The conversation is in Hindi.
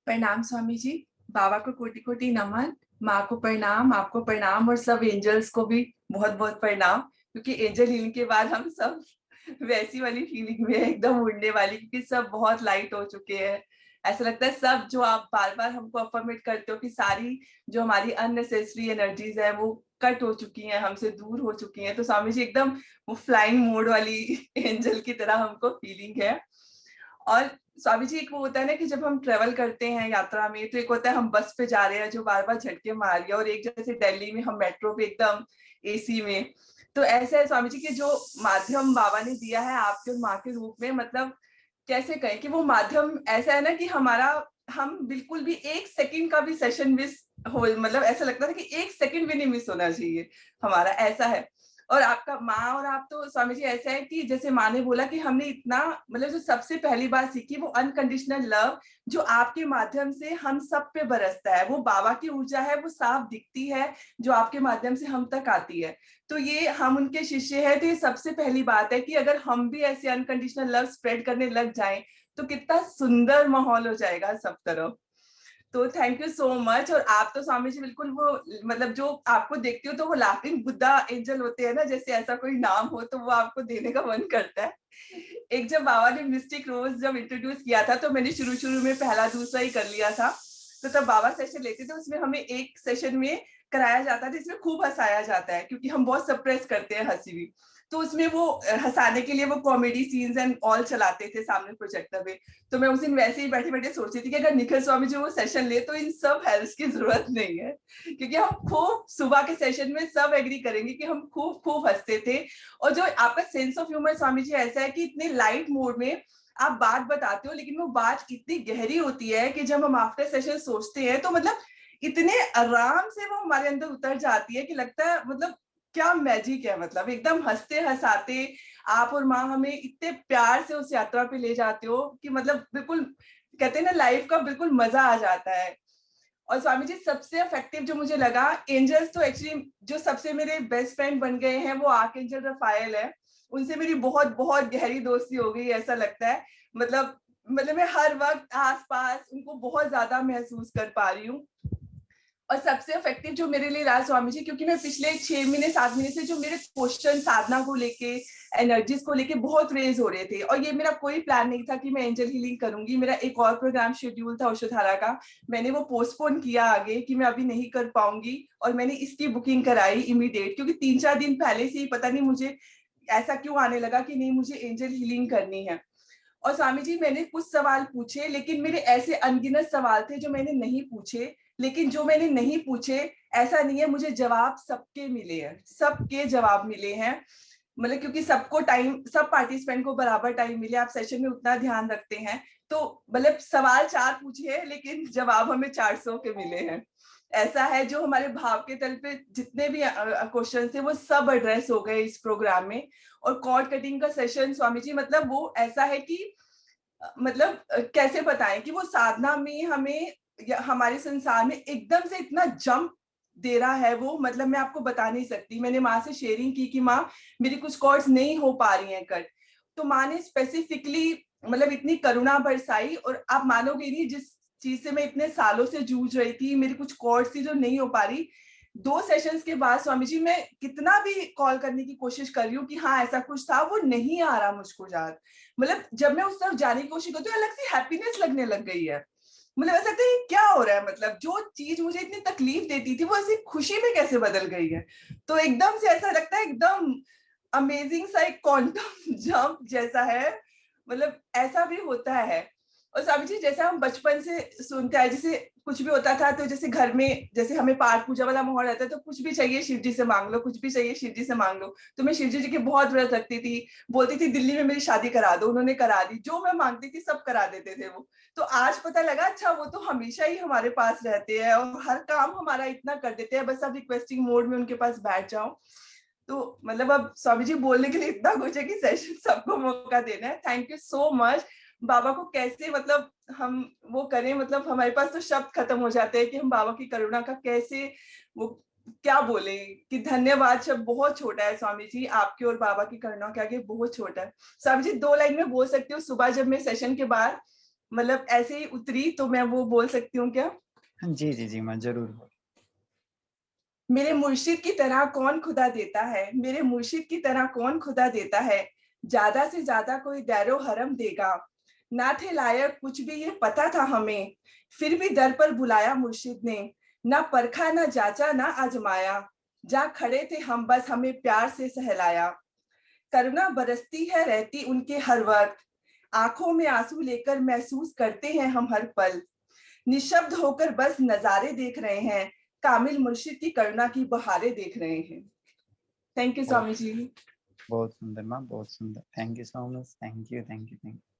प्रणाम स्वामी जी। बाबा को कोटि कोटि नमन। माँ को प्रणाम, आपको प्रणाम और सब एंजल्स को भी बहुत बहुत प्रणाम। क्योंकि एंजल हीलिंग के बाद हम सब वैसी वाली फीलिंग में है, एकदम उड़ने वाली, क्योंकि सब बहुत लाइट हो चुके हैं। ऐसा लगता है सब जो आप बार बार हमको अफर्मेट करते हो कि सारी जो हमारी अननेसेसरी एनर्जीज है वो कट हो चुकी हैं, हमसे दूर हो चुकी हैं। तो स्वामी जी एकदम वो फ्लाइंग मोड वाली एंजल की तरह हमको फीलिंग है। और स्वामी जी, एक वो होता है ना कि जब हम ट्रेवल करते हैं यात्रा में, तो एक होता है हम बस पे जा रहे हैं जो बार बार झटके मार रही है, और एक जैसे दिल्ली में हम मेट्रो पे एकदम एसी में। तो ऐसा है स्वामी जी कि जो माध्यम बाबा ने दिया है आपके और माँ के रूप में, मतलब कैसे कहें कि वो माध्यम ऐसा है ना कि हमारा, हम बिल्कुल भी एक सेकंड का भी सेशन मिस हो, मतलब ऐसा लगता था कि एक सेकंड भी नहीं मिस होना चाहिए हमारा, ऐसा है। और आपका माँ और आप तो स्वामी जी ऐसा है कि जैसे माँ ने बोला कि हमने इतना, मतलब जो सबसे पहली बात सीखी वो अनकंडीशनल लव, जो आपके माध्यम से हम सब पे बरसता है। वो बाबा की ऊर्जा है, वो साफ दिखती है, जो आपके माध्यम से हम तक आती है। तो ये हम उनके शिष्य हैं, तो ये सबसे पहली बात है कि अगर हम भी ऐसे अनकंडीशनल लव स्प्रेड करने लग जाएं तो कितना सुंदर माहौल हो जाएगा सब तरफ। तो थैंक यू सो मच। और आप तो स्वामी जी बिल्कुल वो, मतलब जो आपको देखती हो तो वो लाफिंग बुद्धा एंजल होते हैं ना, जैसे ऐसा कोई नाम हो तो वो आपको देने का मन करता है। एक जब बाबा ने मिस्टिक रोज जब इंट्रोड्यूस किया था तो मैंने शुरू शुरू में पहला दूसरा ही कर लिया था। तो तब बाबा सेशन लेते थे, उसमें हमें एक सेशन में कराया जाता था जिसमें खूब हंसाया जाता है, क्योंकि हम बहुत सप्रेस करते हैं हंसी भी। तो उसमें वो हंसाने के लिए वो कॉमेडी सीन्स एंड ऑल चलाते थे सामने प्रोजेक्टर पे। तो मैं उस दिन वैसे ही बैठे बैठे सोच रही थी कि अगर निखिल स्वामी जी वो सेशन ले तो इन सब हेल्प की जरूरत नहीं है, क्योंकि हम खूब सुबह के सेशन में सब एग्री करेंगे कि हम खूब खूब हंसते थे। और जो आपका sense of humour Swami ji ऐसा है कि इतने लाइट मोड में आप बात बताते हो, लेकिन वो बात इतनी गहरी होती है कि जब हम आफ्टर सेशन सोचते हैं तो मतलब इतने आराम से वो हमारे अंदर उतर जाती है कि लगता है मतलब क्या मैजिक है, मतलब एकदम हंसते हंसाते आप और माँ हमें इतने प्यार से उस यात्रा पे ले जाते हो कि मतलब बिल्कुल कहते हैं ना लाइफ का बिल्कुल मजा आ जाता है। और स्वामी जी सबसे इफेक्टिव जो मुझे लगा, एंजल्स तो एक्चुअली जो सबसे मेरे बेस्ट फ्रेंड बन गए हैं वो आर्क एंजल रफाएल है। उनसे मेरी बहुत बहुत गहरी दोस्ती हो गई ऐसा लगता है। मतलब मैं हर वक्त आस पास उनको बहुत ज्यादा महसूस कर पा रही हूँ। और सबसे इफेक्टिव जो मेरे लिए रहा स्वामी जी, क्योंकि मैं पिछले 6 महीने 7 महीने से जो मेरे क्वेश्चन साधना को लेके, एनर्जीज को लेके बहुत रेज हो रहे थे, और ये मेरा कोई प्लान नहीं था कि मैं एंजल हीलिंग करूंगी। मेरा एक और प्रोग्राम शेड्यूल था औषधारा का, मैंने वो पोस्टपोन किया आगे कि मैं अभी नहीं कर पाऊंगी, और मैंने इसकी बुकिंग कराई इमीडिएट, क्योंकि 3 4 दिन पहले से ही पता नहीं मुझे ऐसा क्यों आने लगा कि नहीं मुझे एंजल हीलिंग करनी है। और स्वामी जी मैंने कुछ सवाल पूछे, लेकिन मेरे ऐसे अनगिनत सवाल थे जो मैंने नहीं पूछे। लेकिन जो मैंने नहीं पूछे, ऐसा नहीं है, मुझे जवाब सबके मिले हैं, सबके जवाब मिले हैं। मतलब क्योंकि सबको टाइम, सब पार्टिसिपेंट को बराबर टाइम मिले, आप सेशन में उतना ध्यान रखते हैं। तो मतलब सवाल 4 पूछे हैं लेकिन जवाब हमें 400 के मिले हैं। ऐसा है, जो हमारे भाव के तल पे जितने भी क्वेश्चन थे वो सब एड्रेस हो गए इस प्रोग्राम में। और कॉर्ड कटिंग का सेशन स्वामी जी, मतलब वो ऐसा है कि मतलब कैसे बताएं कि वो साधना में हमें हमारे संसार में एकदम से इतना जंप दे रहा है वो, मतलब मैं आपको बता नहीं सकती। मैंने माँ से शेयरिंग की कि माँ मेरी कुछ कॉर्ड्स नहीं हो पा रही हैं कट। तो माँ ने स्पेसिफिकली मतलब इतनी करुणा बरसाई, और आप मानोगे नहीं, जिस चीज से मैं इतने सालों से जूझ रही थी, मेरी कुछ कॉर्ड्स थी जो नहीं हो पा रही, 2 सेशंस के बाद स्वामी जी मैं कितना भी कॉल करने की कोशिश कर रही हूँ कि हाँ ऐसा कुछ था, वो नहीं आ रहा मुझको याद। मतलब जब मैं उस तरफ जाने की कोशिश करती हूँ अलग से हैप्पीनेस लगने लग गई है। मतलब ऐसा लगता है क्या हो रहा है, मतलब जो चीज मुझे इतनी तकलीफ देती थी वो ऐसी खुशी में कैसे बदल गई है। तो एकदम से ऐसा लगता है एकदम अमेजिंग सा एक क्वांटम जंप जैसा है। मतलब ऐसा भी होता है। और स्वामी जी जैसे हम बचपन से सुनते आए, जैसे कुछ भी होता था तो जैसे घर में जैसे हमें पाठ पूजा वाला माहौल रहता है, तो कुछ भी चाहिए शिव जी से मांग लो, कुछ भी चाहिए शिव जी से मांग लो। तो मैं शिव जी के बहुत व्रत रखती थी, बोलती थी दिल्ली में मेरी शादी करा दो, उन्होंने करा दी, जो मैं मांगती थी सब करा देते थे वो। तो आज पता लगा अच्छा वो तो हमेशा ही हमारे पास रहते हैं और हर काम हमारा इतना कर देते हैं, बस अब रिक्वेस्टिंग मोड में उनके पास बैठ जाओ। तो मतलब अब स्वामी जी बोलने के लिए इतना कुछ है कि सेशन सबको मौका देना है। Thank you so much. बाबा को कैसे मतलब हम वो करें, मतलब हमारे पास तो शब्द खत्म हो जाते हैं कि हम बाबा की करुणा का कैसे वो क्या बोले, कि धन्यवाद शब्द बहुत छोटा है स्वामी जी, आपके और बाबा की करुणा के आगे बहुत छोटा है। स्वामी जी 2 लाइन में बोल सकती हूँ, सुबह जब मैं सेशन के बाद मतलब ऐसे ही उतरी, तो मैं वो बोल सकती हूँ क्या? जी जी जी, मैं जरूर। मेरे मुर्शिद की तरह कौन खुदा देता है, मेरे मुर्शिद की तरह कौन खुदा देता है, ज्यादा से ज्यादा कोई दैरो हरम देगा। ना थे लायक कुछ भी ये पता था हमें, फिर भी दर पर बुलाया मुर्शिद ने। ना परखा ना जांचा ना आजमाया, जा खड़े थे हम बस हमें प्यार से सहलाया। करुणा बरसती है रहती उनके हर वक्त, आंखों में आंसू लेकर महसूस करते हैं हम हर पल। निशब्द होकर बस नजारे देख रहे हैं, कामिल मुर्शिद की करुणा की बहारें देख रहे हैं। थैंक यू बहुत स्वामी जी। बहुत सुंदर मैम, बहुत सुंदर। Thank you so much. Thank you thank you thank you.